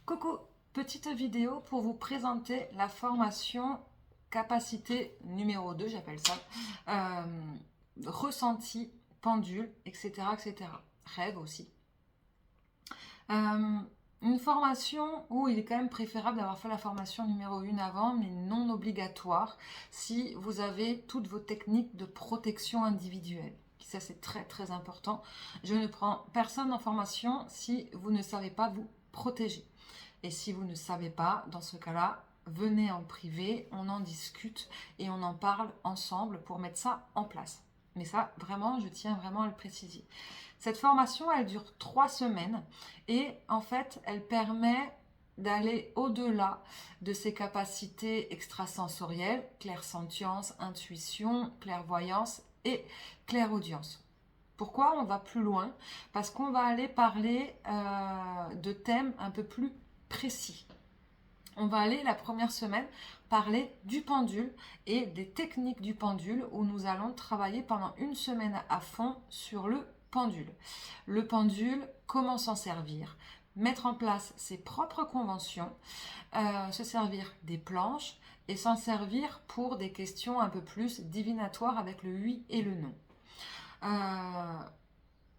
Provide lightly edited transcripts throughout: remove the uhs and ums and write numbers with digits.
Coucou, petite vidéo pour vous présenter la formation capacité numéro 2, j'appelle ça, ressenti, pendule, etc., etc. Rêve aussi. Une formation où il est quand même préférable d'avoir fait la formation numéro 1 avant, mais non obligatoire si vous avez toutes vos techniques de protection individuelle. Ça, c'est très très important. Je ne prends personne en formation si vous ne savez pas vous protéger. Et si vous ne savez pas, dans ce cas-là, venez en privé, on en discute et on en parle ensemble pour mettre ça en place. Mais ça, vraiment, je tiens vraiment à le préciser. Cette formation, elle dure 3 semaines et en fait, elle permet d'aller au-delà de ses capacités extrasensorielles, clairsentience, intuition, clairvoyance et clairaudience. Pourquoi on va plus loin? Parce qu'on va aller parler de thèmes un peu plus précis. On va aller la première semaine parler du pendule et des techniques du pendule où nous allons travailler pendant une semaine à fond sur le pendule. Le pendule, comment s'en servir, mettre en place ses propres conventions, se servir des planches et s'en servir pour des questions un peu plus divinatoires avec le oui et le non.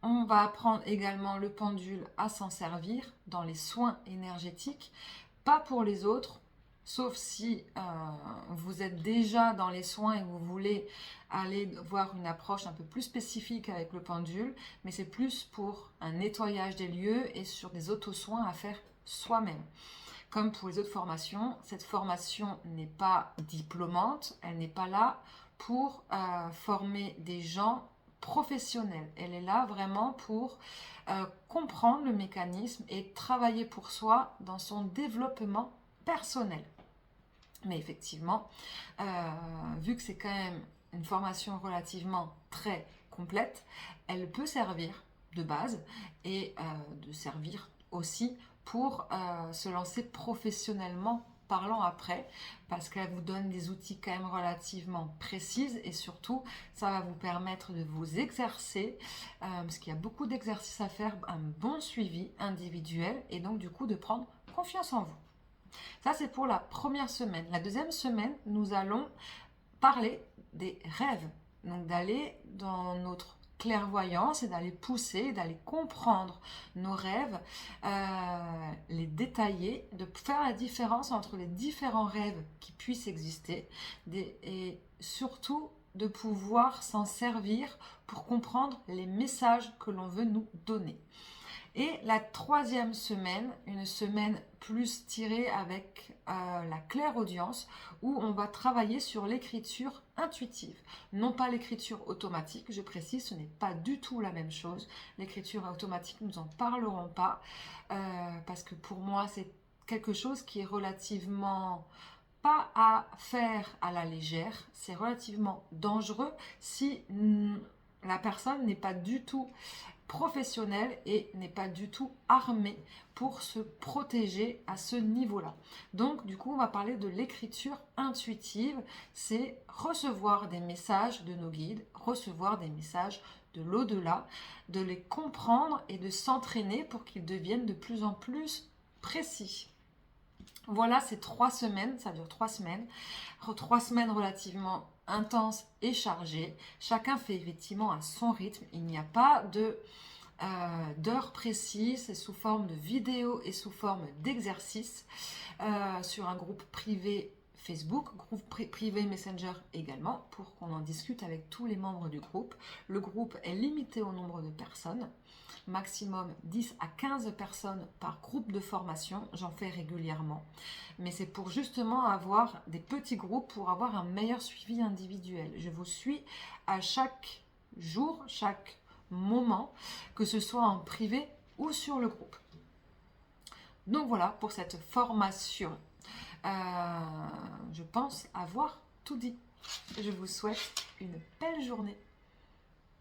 On va apprendre également le pendule à s'en servir dans les soins énergétiques, pas pour les autres, sauf si vous êtes déjà dans les soins et vous voulez aller voir une approche un peu plus spécifique avec le pendule, mais c'est plus pour un nettoyage des lieux et sur des auto-soins à faire soi-même. Comme pour les autres formations, cette formation n'est pas diplômante, elle n'est pas là pour former des gens professionnelle. Elle est là vraiment pour comprendre le mécanisme et travailler pour soi dans son développement personnel. Mais effectivement, vu que c'est quand même une formation relativement très complète, elle peut servir de base et de servir aussi pour se lancer professionnellement parlant après, parce qu'elle vous donne des outils quand même relativement précises et surtout ça va vous permettre de vous exercer, parce qu'il y a beaucoup d'exercices à faire, un bon suivi individuel et donc du coup de prendre confiance en vous. Ça c'est pour la première semaine. La deuxième semaine, nous allons parler des rêves, donc d'aller dans notre clairvoyance et d'aller pousser, d'aller comprendre nos rêves, les détailler, de faire la différence entre les différents rêves qui puissent exister et surtout de pouvoir s'en servir pour comprendre les messages que l'on veut nous donner. Et la troisième semaine, une semaine plus tirée avec la clairaudience, où on va travailler sur l'écriture intuitive. Non pas l'écriture automatique, je précise, ce n'est pas du tout la même chose. L'écriture automatique, nous n'en parlerons pas, parce que pour moi, c'est quelque chose qui est relativement pas à faire à la légère. C'est relativement dangereux si la personne n'est pas du tout professionnelle et n'est pas du tout armée pour se protéger à ce niveau-là. Donc du coup, on va parler de l'écriture intuitive, c'est recevoir des messages de nos guides, recevoir des messages de l'au-delà, de les comprendre et de s'entraîner pour qu'ils deviennent de plus en plus précis. Voilà, c'est 3 semaines, ça dure 3 semaines. 3 semaines relativement intenses et chargées. Chacun fait effectivement à son rythme. Il n'y a pas d'heures précises, c'est sous forme de vidéos et sous forme d'exercices sur un groupe privé Facebook, groupe privé Messenger également, pour qu'on en discute avec tous les membres du groupe. Le groupe est limité au nombre de personnes, maximum 10 à 15 personnes par groupe de formation, j'en fais régulièrement. Mais c'est pour justement avoir des petits groupes pour avoir un meilleur suivi individuel. Je vous suis à chaque jour, chaque moment, que ce soit en privé ou sur le groupe. Donc voilà pour cette formation. Je pense avoir tout dit. Je vous souhaite une belle journée.